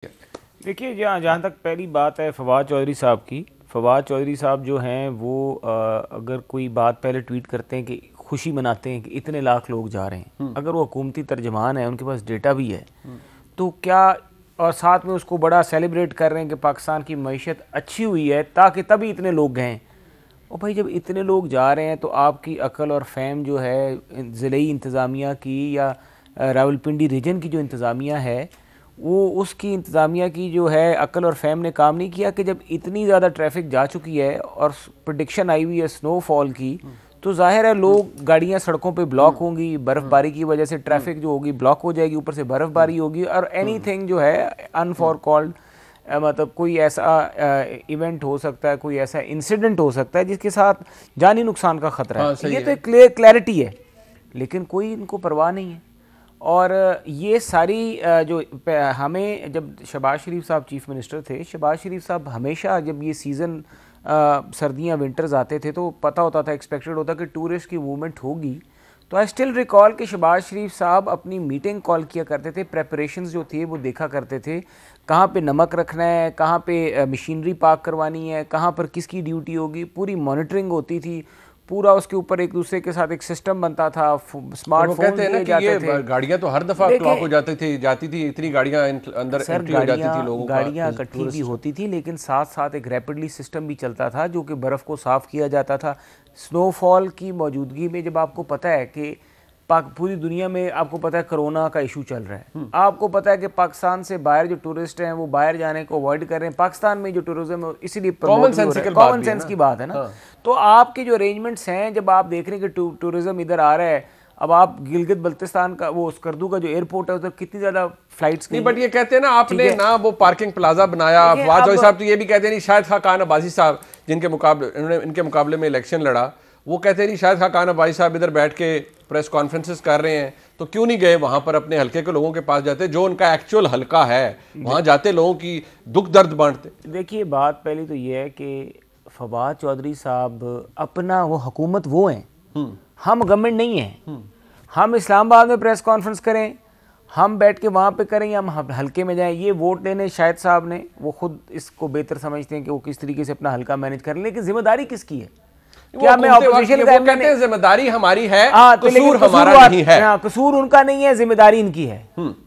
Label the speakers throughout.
Speaker 1: دیکھیے جہاں تک پہلی بات ہے فواد چودھری صاحب کی، فواد چودھری صاحب جو ہیں وہ اگر کوئی بات پہلے ٹویٹ کرتے ہیں کہ خوشی مناتے ہیں کہ اتنے لاکھ لوگ جا رہے ہیں، اگر وہ حکومتی ترجمان ہیں، ان کے پاس ڈیٹا بھی ہے، تو کیا اور ساتھ میں اس کو بڑا سیلیبریٹ کر رہے ہیں کہ پاکستان کی معیشت اچھی ہوئی ہے تاکہ تبھی اتنے لوگ گئے ہیں۔ اور بھائی جب اتنے لوگ جا رہے ہیں تو آپ کی عقل اور فہم جو ہے ضلعی انتظامیہ کی یا راولپنڈی ریجن کی جو انتظامیہ ہے، وہ اس کی انتظامیہ کی جو ہے عقل اور فہم نے کام نہیں کیا کہ جب اتنی زیادہ ٹریفک جا چکی ہے اور پریڈکشن آئی ہوئی ہے سنو فال کی، تو ظاہر ہے لوگ گاڑیاں سڑکوں پہ بلاک ہوں گی، برف باری کی وجہ سے ٹریفک جو ہوگی بلاک ہو جائے گی، اوپر سے برف باری ہوگی اور اینی تھنگ جو ہے انفور کالڈ مطلب کوئی ایسا ایونٹ ہو سکتا ہے، کوئی ایسا انسیڈنٹ ہو سکتا ہے جس کے ساتھ جانی نقصان کا خطرہ ہے۔ یہ تو ایک کلیئرٹی ہے، لیکن کوئی ان کو پرواہ نہیں ہے۔ اور یہ ساری جو ہمیں جب شہباز شریف صاحب چیف منسٹر تھے، شہباز شریف صاحب ہمیشہ جب یہ سیزن سردیاں ونٹرز آتے تھے تو پتہ ہوتا تھا، ایکسپیکٹڈ ہوتا کہ ٹورسٹ کی موومنٹ ہوگی۔ تو آئی اسٹل ریکال کہ شہباز شریف صاحب اپنی میٹنگ کال کیا کرتے تھے، پریپریشنز جو تھی وہ دیکھا کرتے تھے، کہاں پہ نمک رکھنا ہے، کہاں پہ مشینری پارک کروانی ہے، کہاں پر کس کی ڈیوٹی ہوگی، پوری مانیٹرنگ ہوتی تھی، پورا اس کے اوپر ایک دوسرے کے ساتھ ایک سسٹم بنتا تھا، اسمارٹ فون دیے جاتے تھے۔
Speaker 2: گاڑیاں تو ہر دفعہ کلاک ہو جاتی تھی، اتنی گاڑیاں اندر انٹری ہو جاتی تھی لوگوں کا،
Speaker 1: گاڑیاں اکٹھی بھی ہوتی تھی، لیکن ساتھ ساتھ ایک ریپڈلی سسٹم بھی چلتا تھا جو کہ برف کو صاف کیا جاتا تھا۔ سنو فال کی موجودگی میں جب آپ کو پتہ ہے کہ پوری دنیا میں آپ کو پتہ ہے کرونا کا ایشو چل رہا ہے، آپ کو پتہ ہے کہ پاکستان سے باہر جو ٹورسٹ ہیں وہ باہر جانے کو اوائڈ کر رہے ہیں، پاکستان میں جو ٹورزم ہے اسی لیے کامن سینس کی بات ہے نا۔ تو آپ کے جو ارینجمنٹس ہیں، جب آپ دیکھ رہے ہیں کہ ٹورزم ادھر آ رہا ہے، اب آپ گلگت بلتستان کا وہ اسکردو کا جو ایئرپورٹ ہے ادھر کتنی زیادہ فلائٹس
Speaker 2: نہیں، بٹ یہ کہتے ہیں نا آپ نے نہ وہ پارکنگ پلازا بنایا۔ فواد چودھری صاحب تو یہ بھی کہتے ہیں، شاہد خاقان عباسی صاحب جن کے مقابلے ان کے مقابلے میں الیکشن لڑا، وہ کہتے ہیں شاہد خاقان عباسی صاحب ادھر بیٹھ کے پریس کانفرنسز کر رہے ہیں تو کیوں نہیں گئے وہاں پر اپنے حلقے کے لوگوں کے پاس جاتے، جو ان کا ایکچوئل حلقہ ہے، وہاں جاتے لوگوں کی دکھ درد بانٹتے۔
Speaker 1: دیکھیے بات پہلی تو یہ ہے کہ فواد چودھری صاحب اپنا وہ حکومت وہ ہیں، ہم گورنمنٹ نہیں ہیں۔ ہم اسلام آباد میں پریس کانفرنس کریں، ہم بیٹھ کے وہاں پہ کریں یا ہم حلقے میں جائیں، یہ ووٹ لینے شاہد صاحب نے، وہ خود اس کو بہتر سمجھتے ہیں کہ وہ کس طریقے سے اپنا حلقہ مینیج کریں، لیکن ذمہ داری کس کی ہے؟
Speaker 2: کیا میں اپوزیشن کا کہتے ہیں ذمہ داری ہماری ہے، قصور ہمارا نہیں ہے،
Speaker 1: قصور ان کا نہیں ہے، ذمہ داری ان کی ہے۔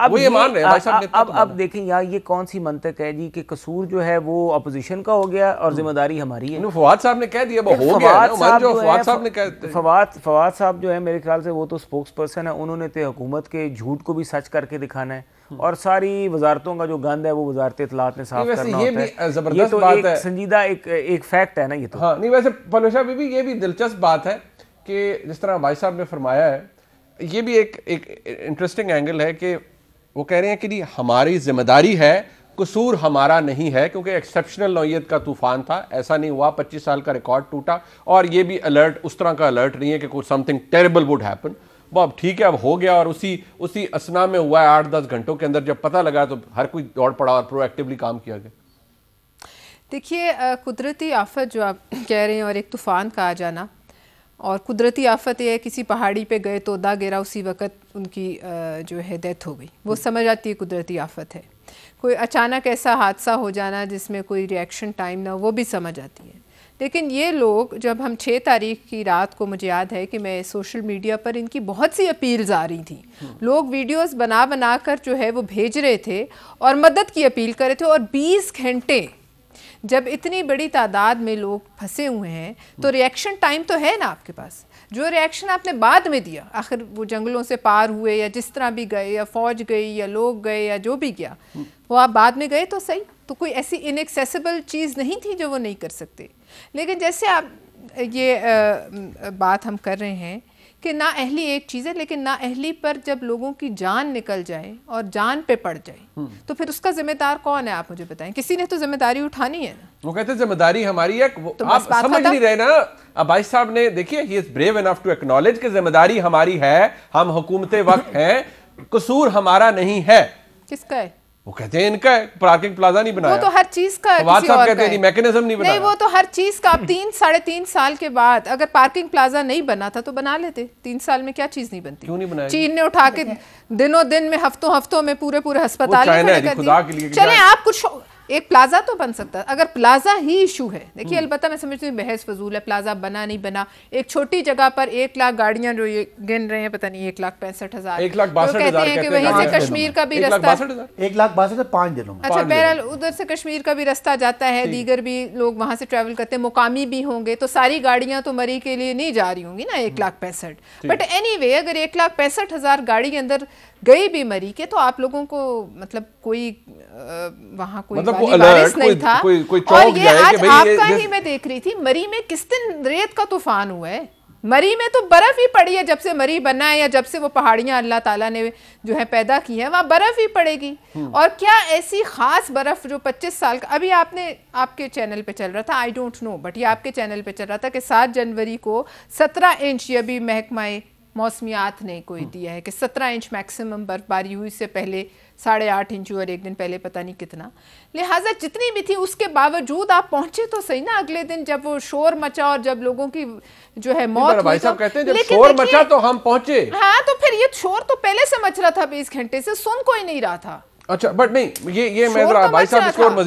Speaker 2: وہ یہ مان رہے ہیں۔
Speaker 1: اب دیکھیں یار یہ کون سی منطق ہے جی کہ قصور جو ہے وہ اپوزیشن کا ہو گیا اور ذمہ داری ہماری ہے۔
Speaker 2: فواد صاحب نے کہہ دیا وہ ہو گیا، فواد صاحب نے کہتے ہیں،
Speaker 1: فواد صاحب جو ہے میرے خیال سے وہ تو سپوکس پرسن ہے، انہوں نے تو حکومت کے جھوٹ کو بھی سچ کر کے دکھانا ہے اور ساری وزارتوں کا جو گند ہے وہ وزارت اطلاعات نے صاف کرنا ہوتا ہے۔ یہ تو ایک سنجیدہ ایک فیکٹ ہے نا یہ تو۔
Speaker 2: ہاں نہیں، ویسے پلوشا بی بی یہ بھی دلچسپ بات ہے کہ جس طرح بھائی صاحب نے فرمایا ہے، یہ بھی ایک انٹرسٹنگ اینگل ہے کہ وہ کہہ رہے ہیں کہ جی ہماری ذمہ داری ہے، قصور ہمارا نہیں ہے، کیونکہ ایکسیپشنل نوعیت کا طوفان تھا، ایسا نہیں ہوا 25 سال کا ریکارڈ ٹوٹا، اور یہ بھی الرٹ اس طرح کا الرٹ نہیں ہے کہ کوئی some thing terrible would happen. وہ اب ٹھیک ہے، اب ہو گیا اور اسی اسنا میں ہوا ہے، 8-10 گھنٹوں کے اندر جب پتہ لگا تو ہر کوئی دوڑ پڑا اور پرو ایکٹیولی کام کیا گیا۔
Speaker 3: دیکھیے قدرتی آفت جو آپ کہہ رہے ہیں اور ایک طوفان کا آ جانا، اور قدرتی آفت یہ ہے کسی پہاڑی پہ گئے تو دا گرا اسی وقت ان کی جو ہے ڈیتھ ہو گئی، وہ سمجھ آتی ہے قدرتی آفت ہے۔ کوئی اچانک ایسا حادثہ ہو جانا جس میں کوئی ریئیکشن ٹائم نہ ہو، وہ بھی سمجھ آتی ہے۔ لیکن یہ لوگ جب ہم 6 تاریخ کی رات کو، مجھے یاد ہے کہ میں سوشل میڈیا پر ان کی بہت سی اپیلز آ رہی تھیں، لوگ ویڈیوز بنا کر جو ہے وہ بھیج رہے تھے اور مدد کی اپیل کر رہے تھے، اور 20 گھنٹے جب اتنی بڑی تعداد میں لوگ پھنسے ہوئے ہیں تو ریئیکشن ٹائم تو ہے نا آپ کے پاس۔ جو ریئیکشن آپ نے بعد میں دیا، آخر وہ جنگلوں سے پار ہوئے یا جس طرح بھی گئے یا فوج گئی یا لوگ گئے یا جو بھی گیا، وہ آپ بعد میں گئے تو صحیح، تو کوئی ایسی انیکسیسیبل چیز نہیں تھی جو وہ نہیں کر سکتے۔ لیکن جیسے آپ یہ بات ہم کر رہے ہیں کہ نااہلی ایک چیز ہے، لیکن نااہلی پر جب لوگوں کی جان نکل جائے اور جان پہ پڑ جائے تو پھر اس کا ذمہ دار کون ہے؟ آپ مجھے بتائیں، کسی نے تو ذمہ داری اٹھانی ہے نا۔
Speaker 2: وہ کہتے ہیں ذمہ داری ہماری ہے، آپ سمجھ نہیں رہے نا۔ عباسی صاحب نے دیکھیے ہی از بریو انف ٹو ایکنالج کہ ذمہ داری ہماری ہے، ہم حکومت وقت ہیں، قصور ہمارا نہیں ہے۔
Speaker 3: کس کا ہے؟
Speaker 2: وہ کہتے ہیں ان کا ہے, پارکنگ پلازا نہیں بنایا.
Speaker 3: وہ تو ہر چیز کا
Speaker 2: فواد
Speaker 3: کسی
Speaker 2: صاحب
Speaker 3: اور
Speaker 2: کہتے
Speaker 3: کا
Speaker 2: ہیں
Speaker 3: ہے.
Speaker 2: نہیں میکنزم نہیں بنایا.
Speaker 3: نہیں وہ تو ہر چیز کا, اب 3-3.5 سال کے بعد اگر پارکنگ پلازا نہیں بنا تھا تو بنا لیتے. 3 سال میں کیا چیز نہیں بنتی؟
Speaker 2: کیوں نہیں بنایا؟
Speaker 3: چین نے اٹھا کے دنوں دن میں ہفتوں میں پورے ہسپتال کھڑے کر دیے. چلیں آپ کچھ ایک پلازا تو بن سکتا ہے اگر پلازا ہی ایشو ہے. دیکھیے البتہ میں سمجھتی ہوں بحث فضول ہے, پلازا بنا نہیں بنا. ایک چھوٹی جگہ پر 1 لاکھ گاڑیاں جو یہ گن رہے ہیں, پتہ نہیں 1,65,000,
Speaker 2: 1,62,000
Speaker 3: کہتے ہیں کہ وہیں سے کشمیر کا بھی رستہ
Speaker 4: 1,62,000 5 دنوں میں.
Speaker 3: اچھا بہرحال ادھر سے کشمیر کا بھی رستہ جاتا ہے, دیگر بھی لوگ وہاں سے ٹریول کرتے ہیں, مقامی بھی ہوں گے, تو ساری گاڑیاں تو مری کے لیے نہیں جا رہی ہوں گی نا 1,65,000. بٹ اینی وے اگر 1,65,000 گاڑی اندر گئی بھی مری کے, تو آپ لوگوں کو مطلب کوئی وہاں کوئی بارش نہیں تھا. اور یہ آج آپ کا ہی میں دیکھ رہی تھی, مری میں کس دن ریت کا طوفان ہوا ہے. مری میں تو برف ہی پڑی ہے, جب سے مری بنا ہے یا جب سے وہ پہاڑیاں اللہ تعالیٰ نے جو ہے پیدا کی ہیں, وہاں برف ہی پڑے گی. اور کیا ایسی خاص برف جو 25 سال کا, ابھی آپ کے چینل پہ چل رہا تھا, آئی ڈونٹ نو, بٹ یہ آپ کے چینل پہ چل رہا تھا کہ 7 جنوری کو 17 انچ, یہ بھی محکمہ موسمیات نے کوئی دیا ہے کہ 17 انچ میکسیمم برف باری ہوئی, سے پہلے 8.5 انچ اور ایک دن پہلے پتہ نہیں کتنا. لہٰذا جتنی بھی تھی اس کے باوجود آپ پہنچے تو صحیح نا اگلے دن, جب وہ شور مچا اور جب لوگوں کی جو ہے موت ہوئی.
Speaker 2: بھائی صاحب کہتے ہیں جب شور مچا تو ہم پہنچے.
Speaker 3: ہاں تو پھر یہ شور تو پہلے سے مچ رہا تھا, 20 گھنٹے سے سن کوئی نہیں رہا تھا.
Speaker 2: اچھا بٹ نہیں, یہ میں ذرا بھائی صاحب اس کو اور مزید